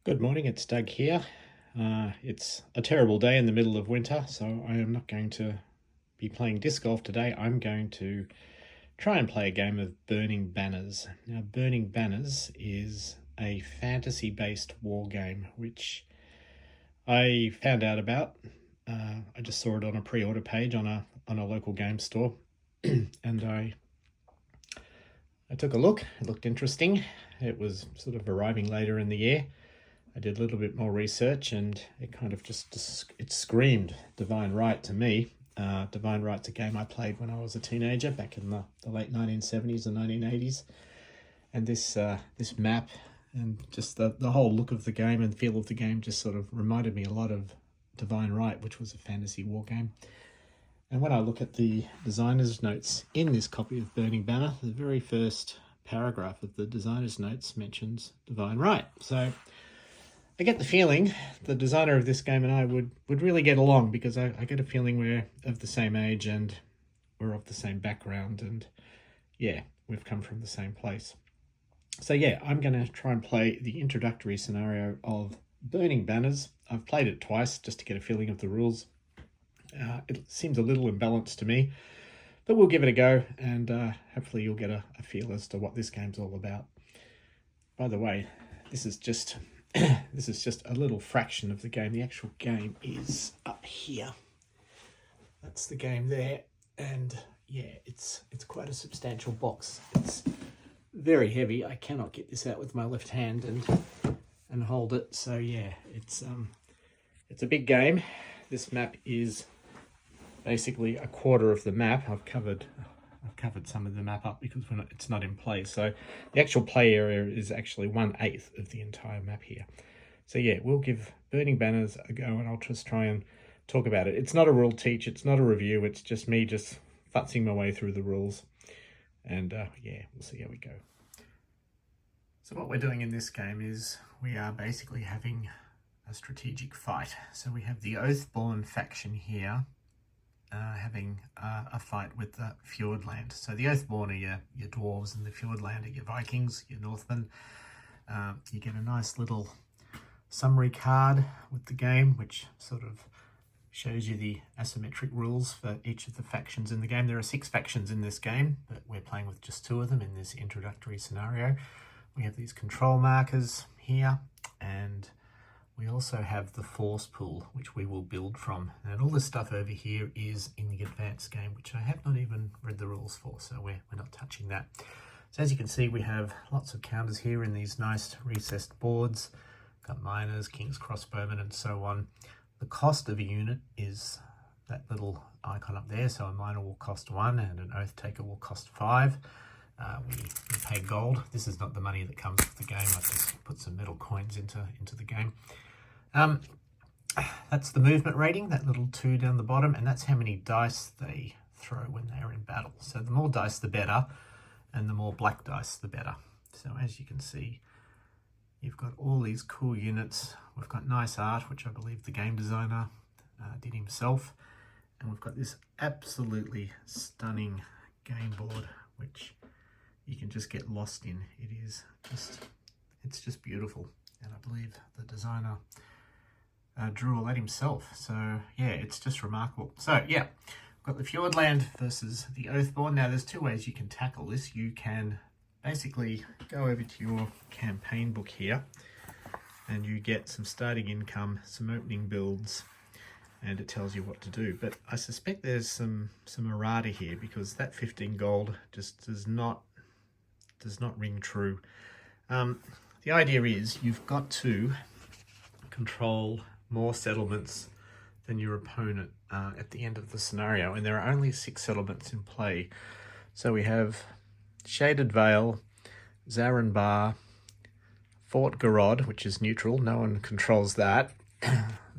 Good morning, it's Doug here. It's a terrible day in the middle of winter, so I am not going to be playing disc golf today. I'm going to try and play a game of Burning Banners. Now, Burning Banners is a fantasy-based war game, which I found out about. I just saw it on a pre-order page on a local game store, and I took a look. It looked interesting. It was sort of arriving later in the year. I did a little bit more research and it kind of it screamed Divine Right to me. Divine Right's a game I played when I was a teenager back in the late 1970s and 1980s. And this map and just the whole look of the game and feel of the game just sort of reminded me a lot of Divine Right, which was a fantasy war game. And when I look at the designer's notes in this copy of Burning Banner, the very first paragraph of the designer's notes mentions Divine Right. So I get the feeling the designer of this game and I would really get along, because I get a feeling we're of the same age and we're of the same background, and yeah, we've come from the same place. So yeah, I'm going to try and play the introductory scenario of Burning Banners. I've played it twice just to get a feeling of the rules. It seems a little imbalanced to me, but we'll give it a go, and hopefully you'll get a feel as to what this game's all about. By the way, this is just a little fraction of the game. The actual game is up here. That's the game there. And yeah, it's quite a substantial box. It's very heavy. I cannot get this out with my left hand and hold it. So yeah, it's a big game. This map is basically a quarter of the map. I've covered some of the map up because it's not in play. So the actual play area is actually 1/8 of the entire map here. So yeah, we'll give Burning Banners a go, and I'll just try and talk about it. It's not a rule teach, it's not a review, it's just me just futzing my way through the rules. And yeah, we'll see how we go. So what we're doing in this game is we are basically having a strategic fight. So we have the Oathborn faction here, having a fight with the Fjordland. So the Oathborn are your dwarves, and the Fjordland are your Vikings, your Northmen. You get a nice little summary card with the game, which sort of shows you the asymmetric rules for each of the factions in the game. There are 6 factions in this game, but we're playing with just 2 of them in this introductory scenario. We have these control markers here, and we also have the force pool, which we will build from. And all this stuff over here is in the advanced game, which I have not even read the rules for, so we're not touching that. So as you can see, we have lots of counters here in these nice recessed boards. Got miners, kings, crossbowmen, and so on. The cost of a unit is that little icon up there. So a miner will cost 1 and an oath taker will cost 5. We pay gold. This is not the money that comes with the game. I've just put some metal coins into the game. That's the movement rating, that little 2 down the bottom, and that's how many dice they throw when they're in battle. So the more dice, the better, and the more black dice, the better. So as you can see, you've got all these cool units. We've got nice art, which I believe the game designer did himself. And we've got this absolutely stunning game board, which you can just get lost in. It's just beautiful. And I believe the designer drew all that himself. So yeah, it's just remarkable. So yeah, we've got the Fjordland versus the Oathborn. Now there's 2 ways you can tackle this. You can basically go over to your campaign book here and you get some starting income, some opening builds, and it tells you what to do. But I suspect there's some errata here, because that 15 gold just does not ring true. The idea is you've got to control more settlements than your opponent at the end of the scenario, and there are only 6 settlements in play. So we have Shaded Vale, Zarin Bar, Fort Garrod, which is neutral, no one controls that.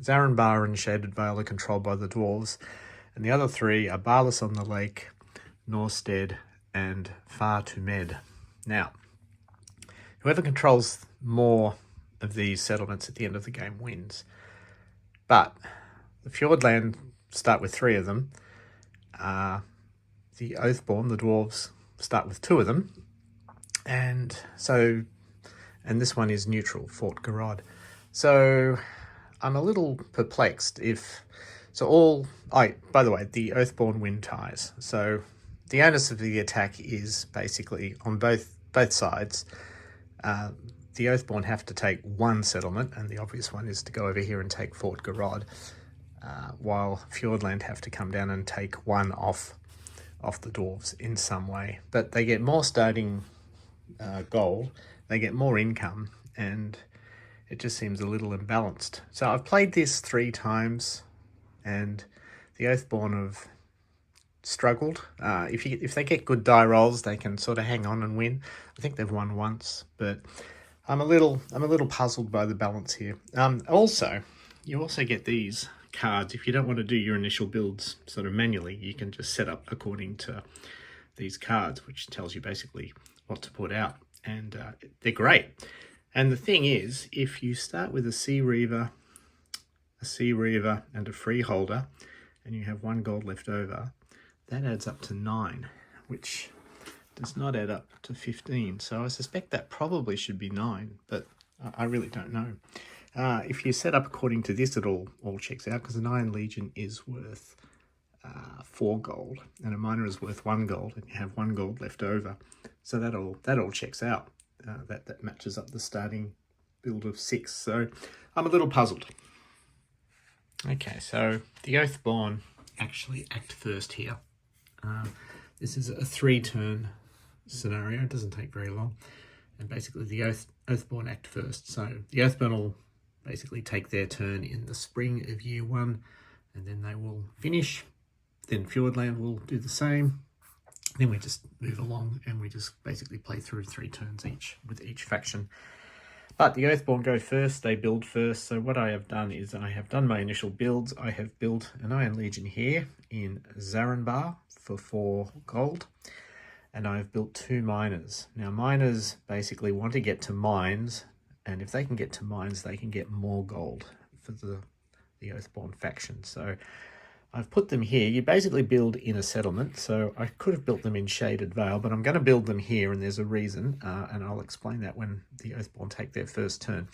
Zarin Bar and Shaded Vale are controlled by the dwarves, and the other 3 are Barlas on the Lake, Norstead, and Far to Med. Now, whoever controls more of these settlements at the end of the game wins. But the Fjordland start with 3 of them. The Oathborn, the dwarves, start with 2 of them. And this one is neutral, Fort Garrod. So I'm a little perplexed if... by the way, the Oathborn win ties. So the onus of the attack is basically on both sides. The Oathborn have to take one settlement, and the obvious one is to go over here and take Fort Garrod, while Fjordland have to come down and take one off the dwarves in some way. But they get more starting gold, they get more income, and it just seems a little imbalanced. So I've played this 3 times, and the Oathborn have struggled. If they get good die rolls, they can sort of hang on and win. I think they've won once, but I'm a little puzzled by the balance here. Also, you also get these cards. If you don't want to do your initial builds sort of manually, you can just set up according to these cards, which tells you basically what to put out, and they're great. And the thing is, if you start with a Sea Reaver, and a Freeholder, and you have 1 gold left over, that adds up to 9, which does not add up to 15. So I suspect that probably should be 9, but I really don't know. If you set up according to this, it all checks out, because an Iron Legion is worth 4 gold, and a Miner is worth 1 gold, and you have 1 gold left over. So that all checks out. That matches up the starting build of 6. So I'm a little puzzled. Okay, so the Oathborn actually act first here. This is a 3-turn scenario. It doesn't take very long. And basically the Oathborn act first. So the Oathborn will basically take their turn in the spring of year 1, and then they will finish. Then Fjordland will do the same. Then we just move along, and we just basically play through 3 turns each with each faction. But the Oathborn go first, they build first. So what I have done is I have done my initial builds. I have built an Iron Legion here in Zarenbar for 4 gold. And I've built 2 miners. Now miners basically want to get to mines, and if they can get to mines, they can get more gold for the Oathborn faction. So I've put them here. You basically build in a settlement, so I could have built them in Shaded Vale, but I'm going to build them here, and there's a reason, and I'll explain that when the Oathborn take their first turn.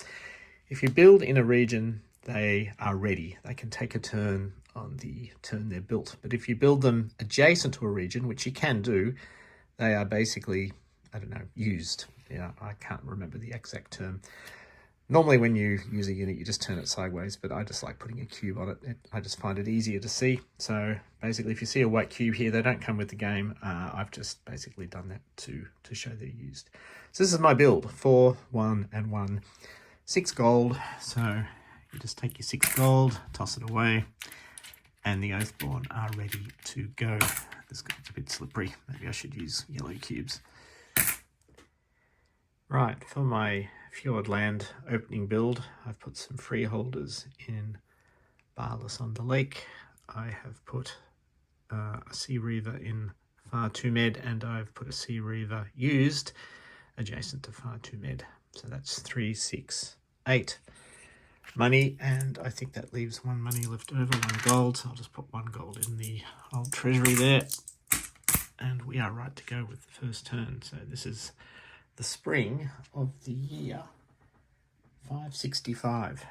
If you build in a region, they are ready. They can take a turn on the turn they're built. But if you build them adjacent to a region, which you can do, they are basically, I don't know, used. Yeah, I can't remember the exact term. Normally when you use a unit, you just turn it sideways, but I just like putting a cube on it. I just find it easier to see. So basically, if you see a white cube here, they don't come with the game. I've just basically done that to show they're used. So this is my build, 4, 1, and 1. 6 gold. So you just take your 6 gold, toss it away, and the Oathborn are ready to go. It's a bit slippery. Maybe I should use yellow cubes. Right, for my Fjordland opening build, I've put some freeholders in Barless on the Lake. I have put a Sea Reaver in Far Too Med, and I've put a Sea Reaver used adjacent to Far Too Med. So that's 3, 6, 8 money, and I think that leaves 1 money left over, 1 gold. So I'll just put 1 gold in the old treasury there, and we are right to go with the first turn. So this is the spring of the year 565.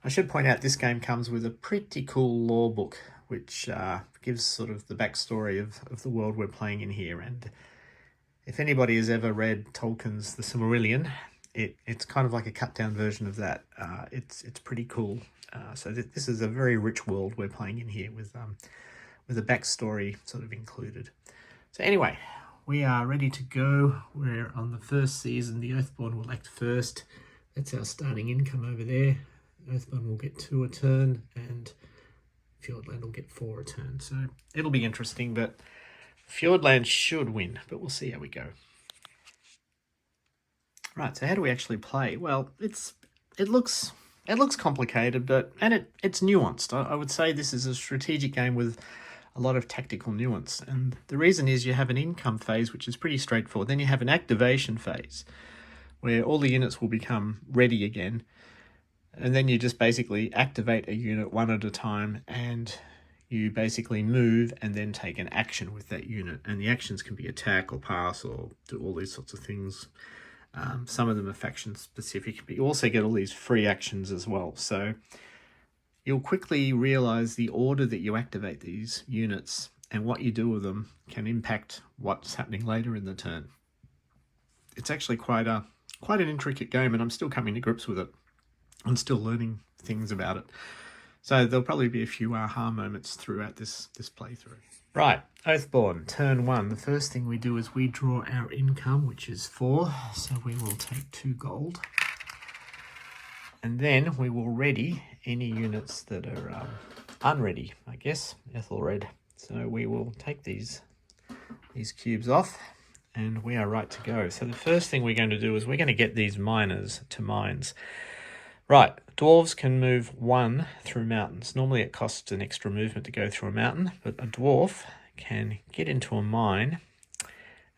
I should point out this game comes with a pretty cool lore book, which gives sort of the backstory of the world we're playing in here. And if anybody has ever read Tolkien's The Silmarillion, it's kind of like a cut down version of that. It's pretty cool. So this is a very rich world we're playing in here with a backstory sort of included. So anyway, we are ready to go. We're on the first season. The Oathborn will act first. That's our starting income over there. Oathborn will get 2 a turn, and Fjordland will get 4 a turn. So it'll be interesting, but Fjordland should win, but we'll see how we go. Right, so how do we actually play? Well, it looks complicated, but it's nuanced. I would say this is a strategic game with a lot of tactical nuance, and the reason is you have an income phase, which is pretty straightforward. Then you have an activation phase where all the units will become ready again, and then you just basically activate a unit 1 at a time, and you basically move and then take an action with that unit. And the actions can be attack or pass or do all these sorts of things. Some of them are faction specific, but you also get all these free actions as well. So you'll quickly realize the order that you activate these units and what you do with them can impact what's happening later in the turn. It's actually quite an intricate game, and I'm still coming to grips with it. I'm still learning things about it. So there'll probably be a few aha moments throughout this playthrough. Right, Oathborn, turn 1. The first thing we do is we draw our income, which is 4. So we will take 2 gold. And then we will ready any units that are unready, I guess, Ethelred. So we will take these cubes off, and we are right to go. So the first thing we're going to do is we're going to get these miners to mines. Right, dwarves can move 1 through mountains. Normally it costs an extra movement to go through a mountain, but a dwarf can get into a mine.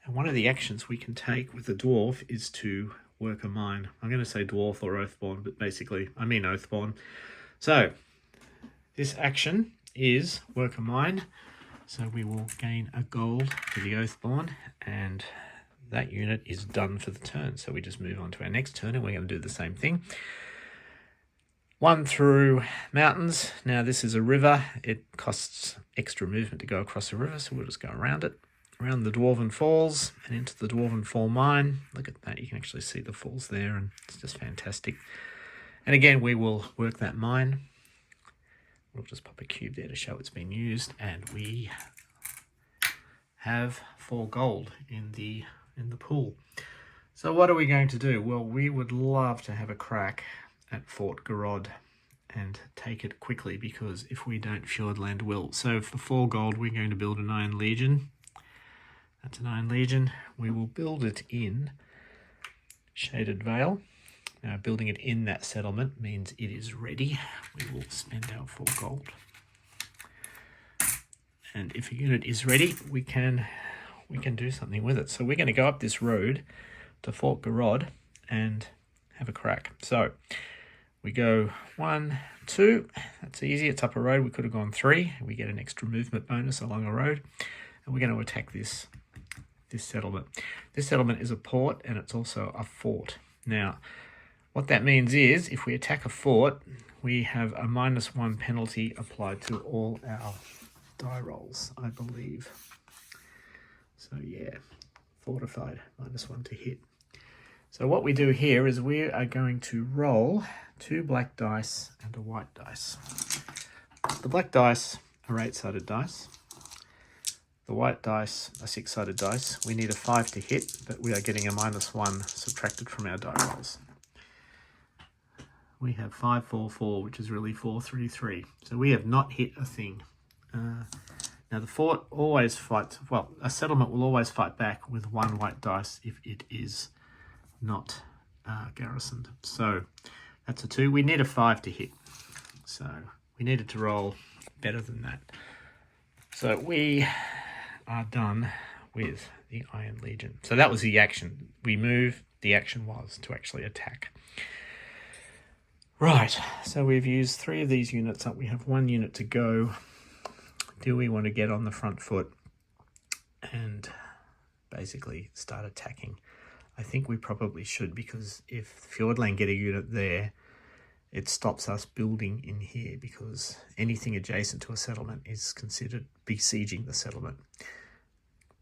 And one of the actions we can take with a dwarf is to work a mine. I'm going to say dwarf or Oathborn, but basically I mean Oathborn. So this action is work a mine. So we will gain a gold for the Oathborn, and that unit is done for the turn. So we just move on to our next turn, and we're going to do the same thing. 1 through mountains. Now this is a river. It costs extra movement to go across the river, so we'll just go around it. Around the Dwarven Falls and into the Dwarven Fall mine. Look at that, you can actually see the falls there, and it's just fantastic. And again, we will work that mine. We'll just pop a cube there to show it's been used, and we have 4 gold in the pool. So what are we going to do? Well, we would love to have a crack at Fort Garrod and take it quickly, because if we don't, Fjordland will. So for 4 gold, we're going to build an Iron Legion. That's an Iron Legion. We will build it in Shaded Vale. Now, building it in that settlement means it is ready. We will spend our 4 gold. And if a unit is ready, we can do something with it. So we're going to go up this road to Fort Garrod and have a crack. So we go 1, 2. That's easy. It's up a road. We could have gone 3. We get an extra movement bonus along a road. And we're going to attack this settlement. This settlement is a port, and it's also a fort. Now, what that means is if we attack a fort, we have a -1 penalty applied to all our die rolls, I believe. So yeah, fortified, -1 to hit. So what we do here is we are going to roll 2 black dice and a white dice. The black dice are 8-sided dice. The white dice are 6-sided dice. We need a 5 to hit, but we are getting a -1 subtracted from our die rolls. We have 5, 4, 4, which is really 4, 3, 3. So we have not hit a thing. Now the fort always fights, well, a settlement will always fight back with 1 white dice if it is not garrisoned. So that's a 2. We need a 5 to hit. So we needed to roll better than that. So we are done with the Iron Legion. So that was the action. We move, the action was to actually attack. Right, so we've used 3 of these units up. We have 1 unit to go. Do we want to get on the front foot and basically start attacking? I think we probably should, because if Fjordland get a unit there, it stops us building in here, because anything adjacent to a settlement is considered besieging the settlement.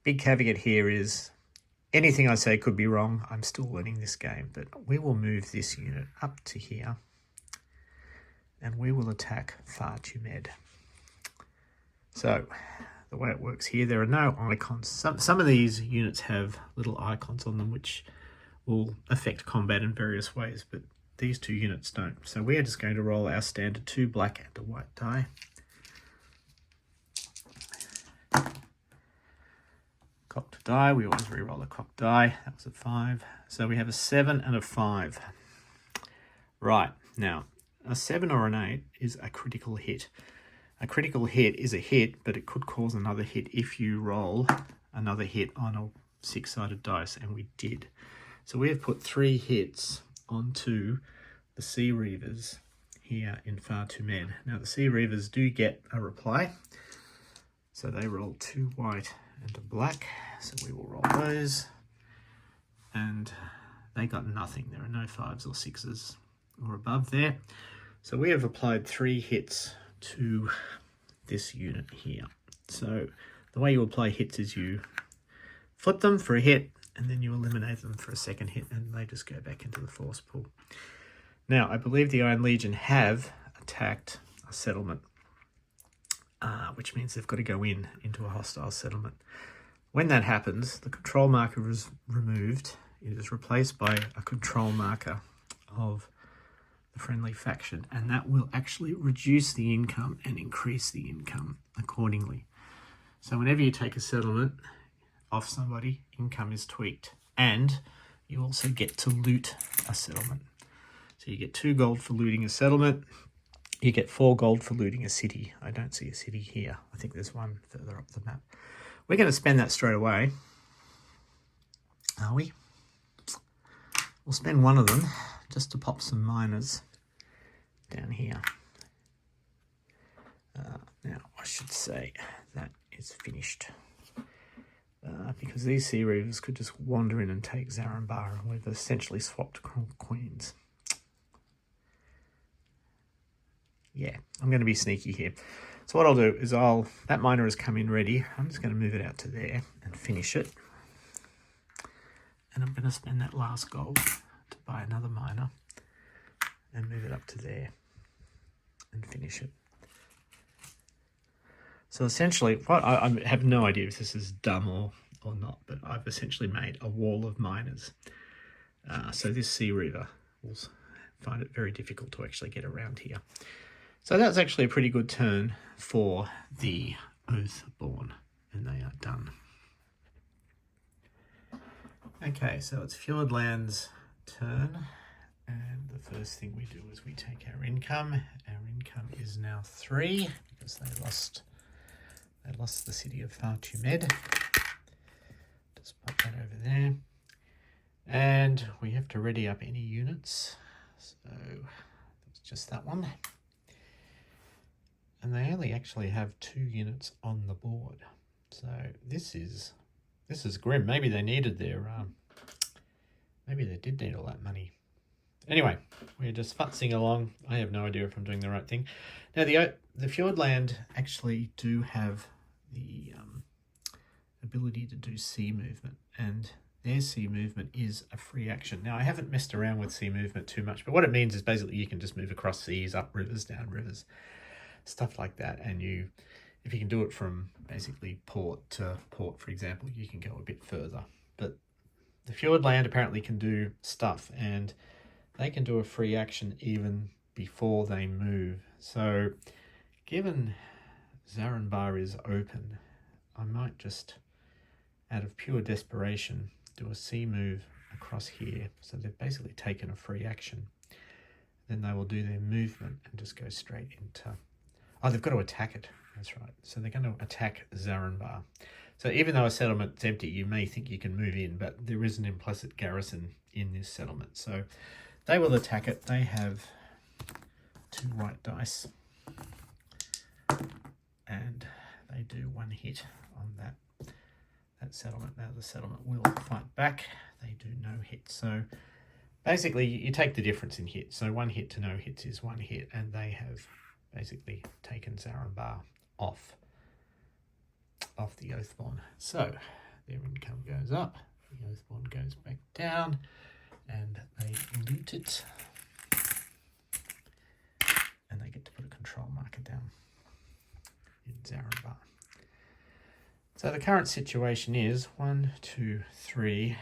Big caveat here is anything I say could be wrong. I'm still learning this game, but we will move this unit up to here and we will attack Fjordland. So the way it works here, there are no icons. Some of these units have little icons on them which will affect combat in various ways, but these 2 units don't. So we are just going to roll our standard 2 black and a white die. Cocked die, we always re-roll a cocked die. That was a 5. So we have a 7 and a 5. Right, now a 7 or an 8 is a critical hit. A critical hit is a hit, but it could cause another hit if you roll another hit on a 6-sided dice, and we did. So we have put 3 hits onto the Sea Reavers here in Fjordland. Now the Sea Reavers do get a reply. So they roll 2 white and a black. So we will roll those. And they got nothing. There are no 5s or 6s or above there. So we have applied 3 hits to this unit here. So the way you apply hits is you flip them for a hit, and then you eliminate them for a second hit, and they just go back into the force pool. Now, I believe the Iron Legion have attacked a settlement, which means they've got to go into a hostile settlement. When that happens, the control marker is removed. It is replaced by a control marker of the friendly faction, and that will actually reduce the income and increase the income accordingly. So whenever you take a settlement off somebody, income is tweaked, and you also get to loot a settlement. So you get 2 gold for looting a settlement. You get 4 gold for looting a city. I don't see a city here. I think there's one further up the map. We're going to spend that straight away. Are we? We'll spend one of them just to pop some miners down here. Now, I should say that is finished. Because these Sea Reavers could just wander in and take Zaranbar, and we've essentially swapped queens. Yeah, I'm going to be sneaky here. So what I'll do is that miner has come in ready. I'm just going to move it out to there and finish it. And I'm going to spend that last gold to buy another miner and move it up to there and finish it. So essentially, I have no idea if this is dumb or not, but I've essentially made a wall of miners. So this Sea Reaver will find it very difficult to actually get around here. So that's actually a pretty good turn for the Oathborn, and they are done. Okay, so it's Fjordland's turn, and the first thing we do is we take our income. Our income is now 3 because they lost the city of Fjordland. Just pop that over there, and we have to ready up any units. So that's just that one. And they only actually have 2 units on the board. So this is grim. Maybe they needed their maybe they did need all that money. Anyway, we're just futzing along. I have no idea if I'm doing the right thing. Now the Fjordland actually do have the ability to do sea movement, and their sea movement is a free action. Now I haven't messed around with sea movement too much, but what it means is basically you can just move across seas, up rivers, down rivers, stuff like that. And if you can do it from basically port to port, for example, you can go a bit further. But the Fjordland apparently can do stuff, and they can do a free action even before they move. So given Zaranbar is open, I might just, out of pure desperation, do a sea move across here. So they've basically taken a free action. Then they will do their movement and just go straight into... Oh, they've got to attack it. That's right. So they're going to attack Zaranbar. So even though a settlement's empty, you may think you can move in, but there is an implicit garrison in this settlement. So they will attack it. They have 2 white dice, and they do 1 hit on that settlement. Now the settlement will fight back. They do no hit. So basically you take the difference in hit. So 1 hit to no hits is 1 hit, and they have basically taken Zaranbar off the Oathborn. So their income goes up, the Oathborn goes back down, and they loot it, and they get to put a control marker down in Zaranbar. So the current situation is 1, 2, 3,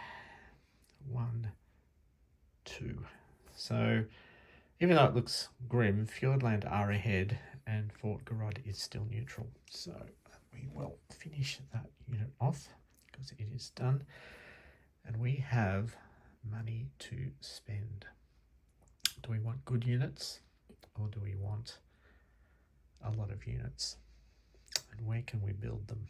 1, 2. So even though it looks grim, Fjordland are ahead and Fort Garrod is still neutral. So we will finish that unit off because it is done. And we have money to spend. Do we want good units, or do we want a lot of units? And where can we build them?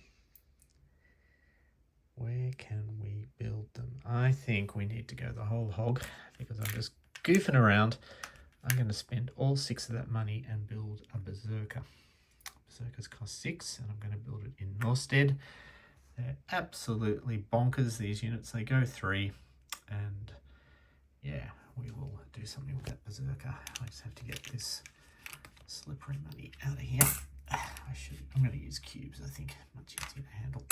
Where can we build them? I think we need to go the whole hog because I'm just goofing around. I'm going to spend all 6 of that money and build a Berserker. Berserkers cost 6, and I'm going to build it in Norstead. They're absolutely bonkers, these units. They go 3, and Yeah, we will do something with that berserker. I just have to get this slippery money out of here. I'm going to use cubes, I think. Much easier to handle.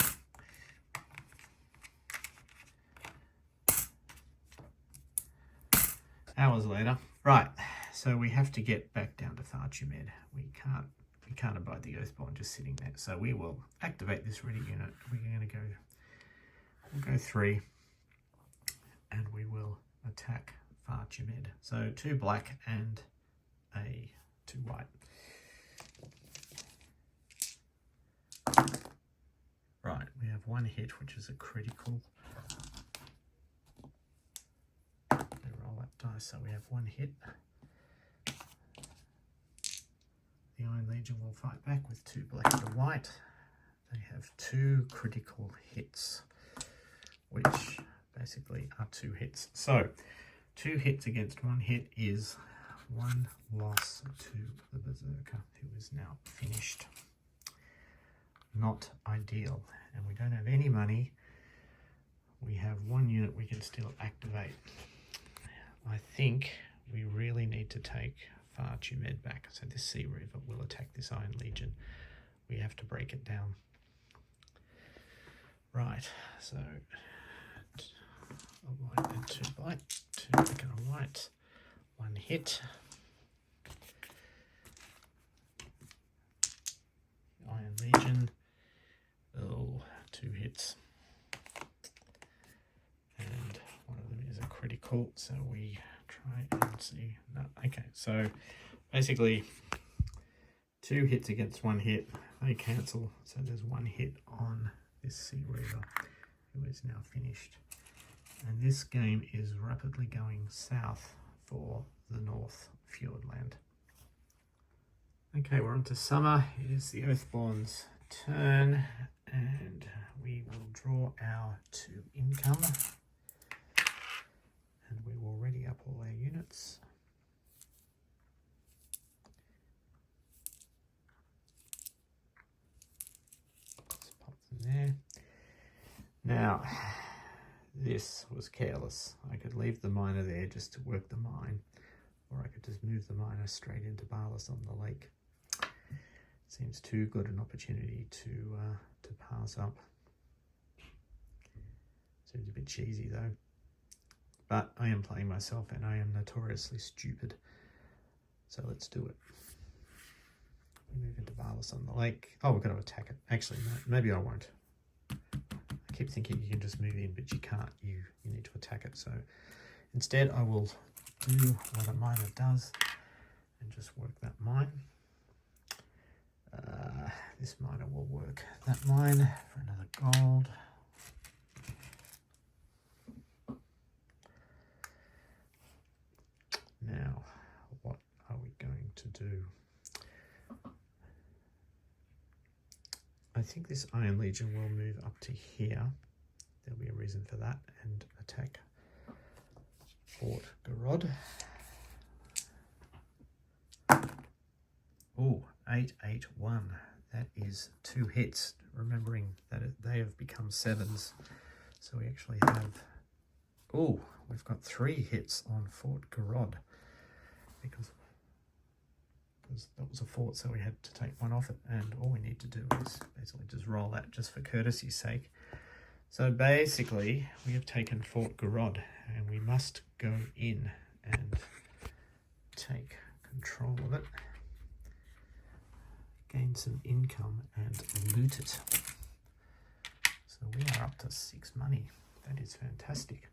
Hours later. Right, so we have to get back down to Fjordland. We can't abide the Oathborn just sitting there. So we will activate this ready unit. We'll go 3, and we will attack Fjordland. So 2 black and 2 white. Right, we have 1 hit, which is a critical. We roll that dice, so we have 1 hit. The Iron Legion will fight back with 2 black and a white. They have 2 critical hits, which basically are 2 hits. So 2 hits against 1 hit is 1 loss to the berserker, who is now finished. Not ideal, and we don't have any money. We have 1 unit we can still activate. I think we really need to take Fjordland back. So this Sea Reaver will attack this Iron Legion. We have to break it down. Right, so a white and 2 black, 2 black and a white, 1 hit. Iron Legion, 2 hits. And one of them is a critical, so we try and see. No, okay, so basically 2 hits against 1 hit, they cancel, so there's 1 hit on this Sea Reaver, who is now finished. And this game is rapidly going south for the North Fjordland. Okay, we're on to summer. It is the Oathborn's turn, and we will draw our 2 income. And we will ready up all our units. Let's pop them there. Now, this was careless. I could leave the miner there just to work the mine, or I could just move the miner straight into Barlas on the lake. Seems too good an opportunity to pass up. Seems a bit cheesy though. But I am playing myself and I am notoriously stupid. So let's do it. We move into Barlas on the lake. Oh, we're going to attack it. Actually, no, maybe I won't. I keep thinking you can just move in, but you can't. You need to attack it. So instead, I will do what a miner does and just work that mine. This miner will work that mine for another gold. Now, what are we going to do? I think this Iron Legion will move up to here. There'll be a reason for that, and attack Fort Garrod. Oh, 881. That is 2 hits. Remembering that they have become 7s. So we actually have... Oh, we've got 3 hits on Fort Garrod. Because that was a fort, so we had to take 1 off it. And all we need to do is basically just roll that just for courtesy's sake. So basically, we have taken Fort Garrod, and we must go in and take control of it. Gain some income and loot it. So we are up to 6 money. That is fantastic.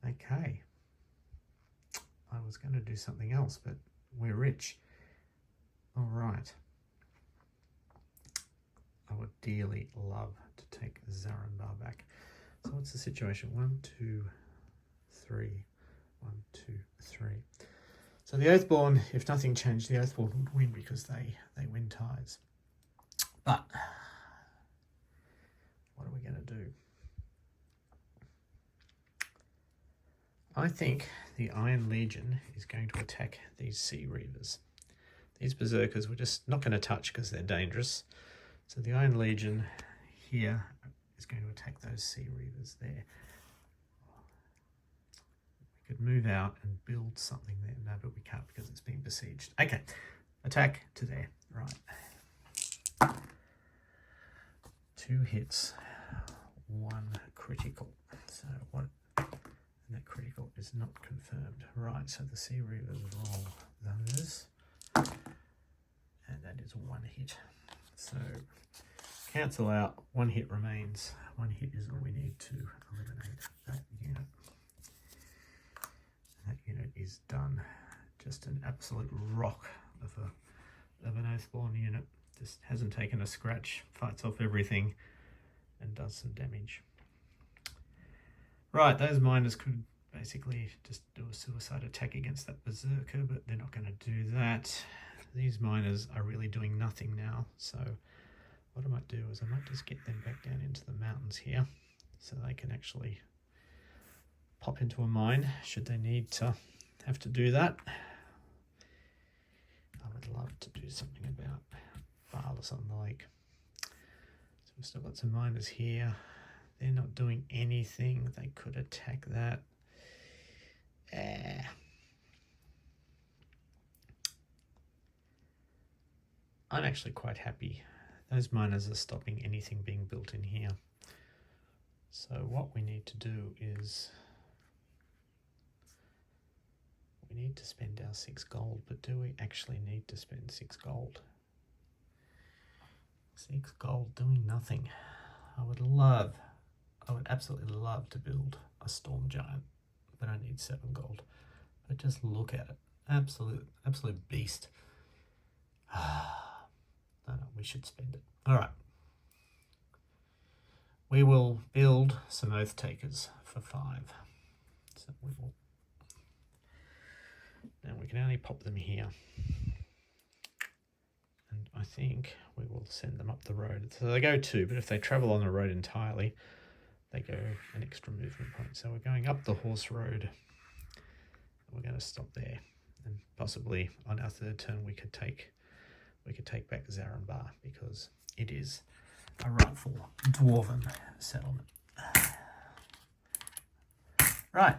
Okay. I was going to do something else, but we're rich. All right. I would dearly love to take Zaranbar back. So what's the situation? 1, 2, 3. 1, 2, 3. So the Oathborn, if nothing changed, the Oathborn would win because they win ties. But what are we going to do? I think the Iron Legion is going to attack these Sea Reavers. These Berserkers we're just not going to touch because they're dangerous. So the Iron Legion here is going to attack those Sea Reavers there. Could move out and build something there. No, but we can't because it's being besieged. Okay, attack to there. Right. 2 hits, 1 critical. So what? And that critical is not confirmed. Right, so the Sea Reavers roll those. And that is 1 hit. So cancel out, 1 hit remains. 1 hit is all we need to eliminate that unit. That unit is done. Just an absolute rock of an Oathborn unit. Just hasn't taken a scratch, fights off everything, and does some damage. Right, those miners could basically just do a suicide attack against that berserker, but they're not going to do that. These miners are really doing nothing now, so what I might do is I might just get them back down into the mountains here so they can actually pop into a mine should they need to have to do that. I would love to do something about Barless on the lake. So we've still got some miners here. They're not doing anything. They could attack that. I'm actually quite happy. Those miners are stopping anything being built in here. So what we need to do is we need to spend our 6 gold, but do we actually need to spend 6 gold? 6 gold doing nothing. I would absolutely love to build a storm giant, but I need 7 gold. But just look at it. Absolute beast. No, we should spend it. All right. We will build some Oath Takers for 5. So we will. Now we can only pop them here. And I think we will send them up the road. So they go 2, but if they travel on the road entirely, they go an extra movement point. So we're going up the horse road. We're going to stop there. And possibly on our 3rd turn we could take back Zarenbar because it is a rightful dwarven settlement. Right,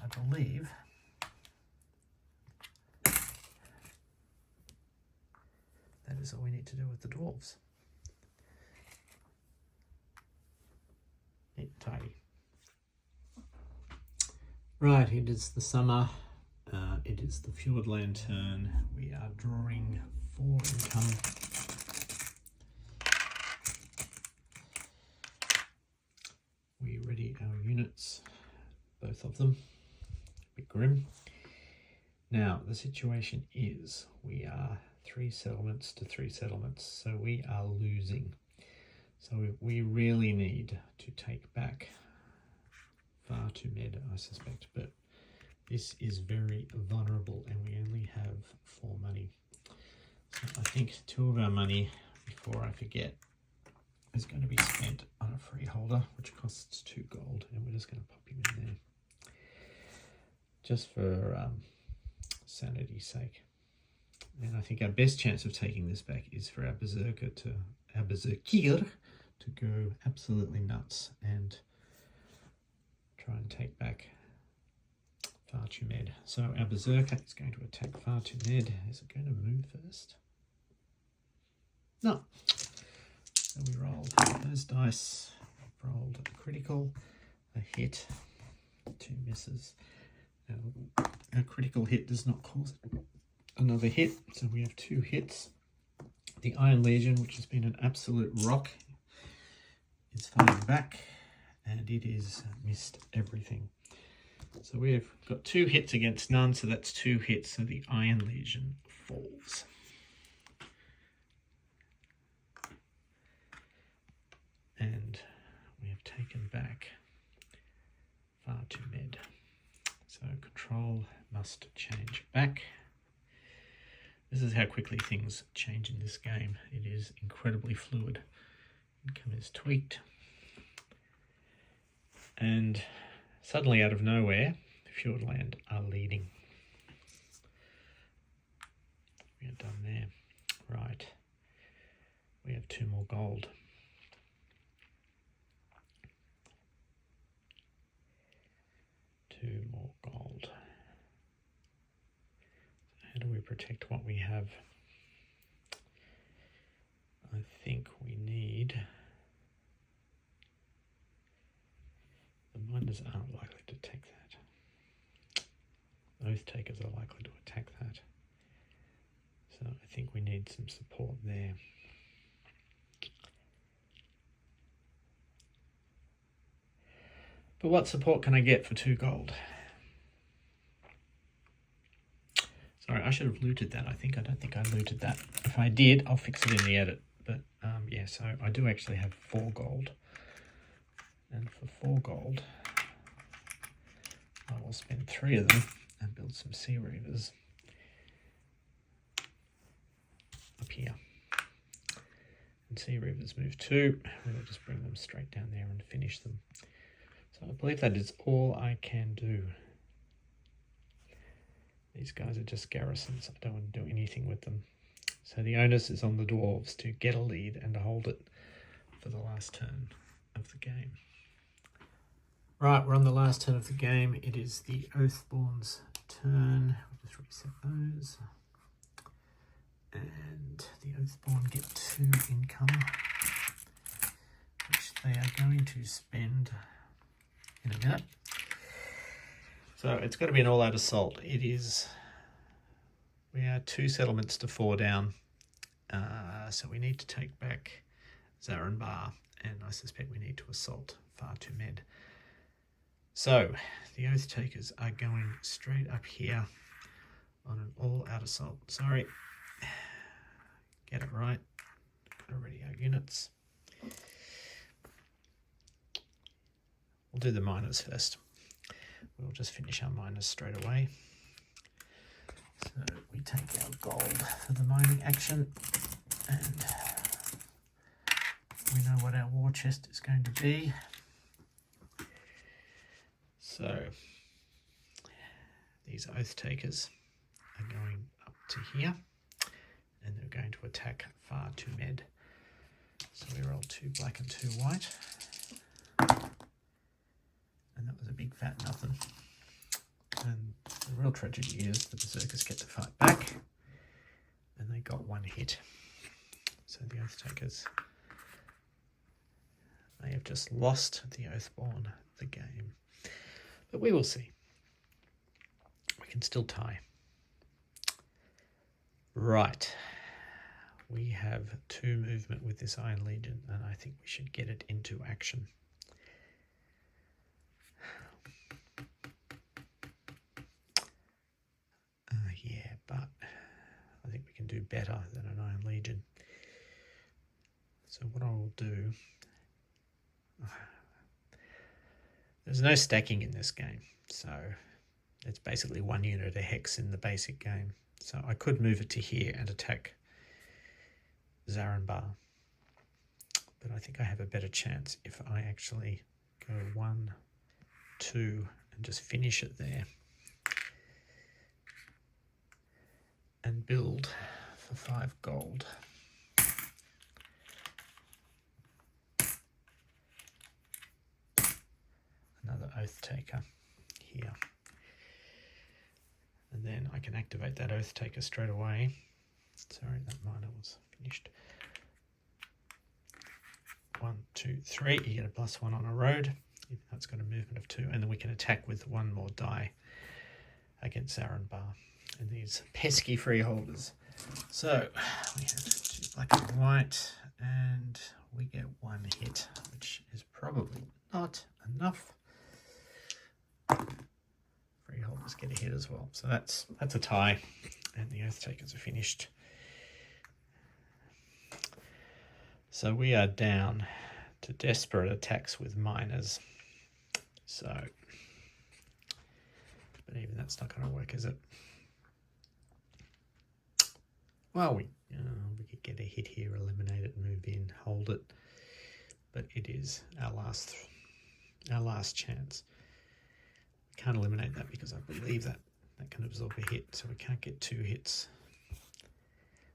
I believe that is all we need to do with the dwarves. Neat and tidy. Right, it is the summer. It is the Fjordland turn. We are drawing 4 income. We ready our units, both of them. A bit grim. Now, the situation is we are 3 settlements to 3 settlements, so we are losing. So we really need to take back far too med, I suspect, but this is very vulnerable and we only have 4 money. So I think 2 of our money, before I forget, is going to be spent on a freeholder, which costs 2 gold, and we're just going to pop him in there. Just for sanity's sake. And I think our best chance of taking this back is for our berserker to go absolutely nuts and try and take back far too med. So our berserker is going to attack far too med. Is it going to move first? No. So we roll those dice. We've rolled a critical, a hit, 2 misses. Now, a critical hit does not cause another hit, so we have 2 hits. The Iron Legion, which has been an absolute rock, is fighting back, and it is missed everything. So we've got 2 hits against none, so that's 2 hits, so the Iron Legion falls. And we have taken back far too med. So control must change back. This is how quickly things change in this game. It is incredibly fluid. Income is tweaked. And suddenly out of nowhere, Fjordland are leading. We are done there. Right. We have 2 more gold. 2 more gold. How do we protect what we have? I think we need... The miners aren't likely to take that. Oath takers are likely to attack that. So I think we need some support there. But what support can I get for 2 gold? Sorry, I should have looted that. I don't think I looted that. If I did, I'll fix it in the edit. But yeah, so I do actually have 4 gold. And for 4 gold, I will spend 3 of them and build some sea reavers up here. And sea reavers move 2. We'll just bring them straight down there and finish them. So I believe that is all I can do. These guys are just garrisons. I don't want to do anything with them. So the onus is on the dwarves to get a lead and to hold it for the last turn of the game. Right, we're on the last turn of the game. It is the Oathborn's turn. We'll just reset those. And the Oathborn get 2 income, which they are going to spend in a minute. So it's got to be an all-out assault. It is... We are 2 settlements to 4 down. So we need to take back Zarenbar, and I suspect we need to assault Far Too Med. So the Oath Takers are going straight up here on an all-out assault. Sorry. Get it right. Gotta ready our units. We'll do the miners first. We'll just finish our miners straight away. So we take our gold for the mining action, and we know what our war chest is going to be. So these Oath Takers are going up to here, and they're going to attack Far Too Med. So we roll 2 black and 2 white. And that was a big fat nothing. And the real tragedy is the Berserkers get to fight back, and they got 1 hit. So the Oath Takers, they have just lost the Oathborn the game. But we will see. We can still tie. Right. We have 2 movement with this Iron Legion, and I think we should get it into action. Yeah, but I think we can do better than an Iron Legion. So what I will do... There's no stacking in this game, so it's basically 1 unit a hex in the basic game. So I could move it to here and attack Zarenbar, but I think I have a better chance if I actually go 1, 2 and just finish it there and build for 5 gold. Another Oath Taker here. And then I can activate that Oath Taker straight away. Sorry, that miner was finished. 1, 2, 3. You get a +1 on a road, even though it's got a movement of 2. And then we can attack with 1 more die against Zarenbar and these pesky freeholders. So we have 2 black and white, and we get 1 hit, which is probably not enough. Freeholders get a hit as well. So that's a tie, and the Oath Takers are finished. So we are down to desperate attacks with miners. So, but even that's not going to work, is it? Well, we could get a hit here, eliminate it, move in, hold it. But it is our last chance. We can't eliminate that because I believe that can absorb a hit, so we can't get 2 hits.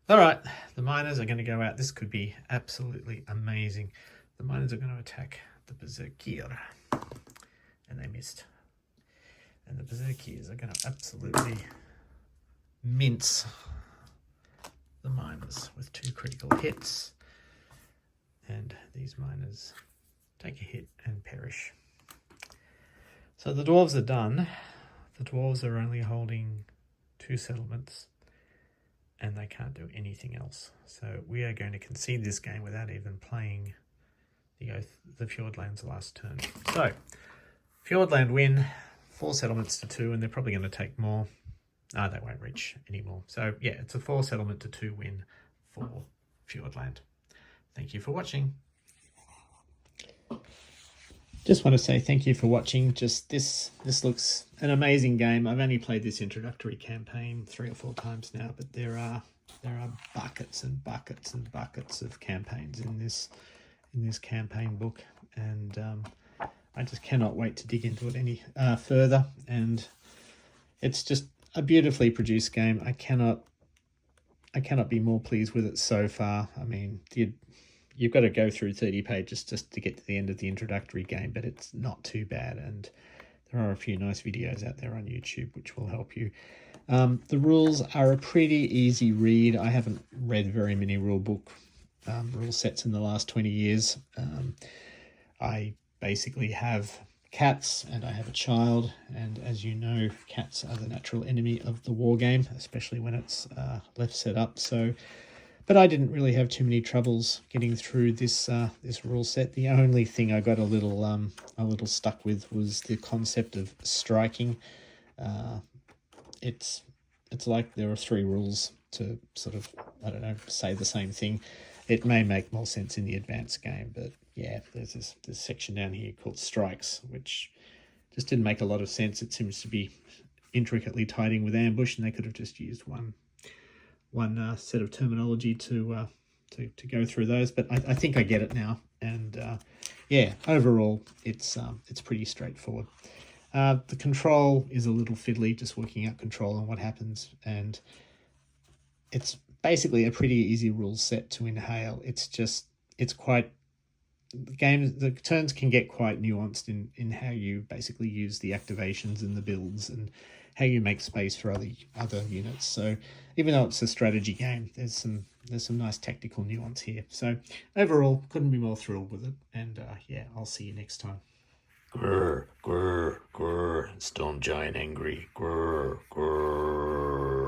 All right, the miners are going to go out. This could be absolutely amazing. The miners are going to attack the Berserker, and they missed. And the Berserkiers are going to absolutely mince the miners with 2 critical hits. And these miners take a hit and perish. So the dwarves are done. The dwarves are only holding 2 settlements and they can't do anything else. So we are going to concede this game without even playing the Fjordland's last turn. So Fjordland win, 4 settlements to 2, and they're probably going to take more. No, they won't reach anymore. So yeah, it's a 4 settlement to 2 win for Fjordland. Thank you for watching. Just want to say thank you for watching. Just this looks an amazing game. I've only played this introductory campaign 3 or 4 times now, but there are buckets and buckets and buckets of campaigns in this campaign book, and I just cannot wait to dig into it any further. And it's just a beautifully produced game. I cannot be more pleased with it so far. I mean, you've got to go through 30 pages just to get to the end of the introductory game, but it's not too bad, and there are a few nice videos out there on YouTube which will help you. The rules are a pretty easy read. I haven't read very many rule sets in the last 20 years. I basically have cats and I have a child, and as you know, cats are the natural enemy of the war game, especially when it's left set up. But I didn't really have too many troubles getting through this rule set. The only thing I got a little stuck with was the concept of striking. It's like there are 3 rules to sort of, I don't know, say the same thing. It may make more sense in the advanced game, but yeah, there's this section down here called strikes, which just didn't make a lot of sense. It seems to be intricately tied in with ambush, and they could have just used one set of terminology to go through those. But I think I get it now, and yeah, overall it's pretty straightforward. The control is a little fiddly, just working out control and what happens, and it's basically a pretty easy rule set to inhale. It's quite, the turns can get quite nuanced in how you basically use the activations and the builds and how you make space for other units. So even though it's a strategy game, there's some nice tactical nuance here. So overall, couldn't be more thrilled with it. And yeah, I'll see you next time. Grrr, grrr, grrr. Storm Giant angry. Grrr, grrr.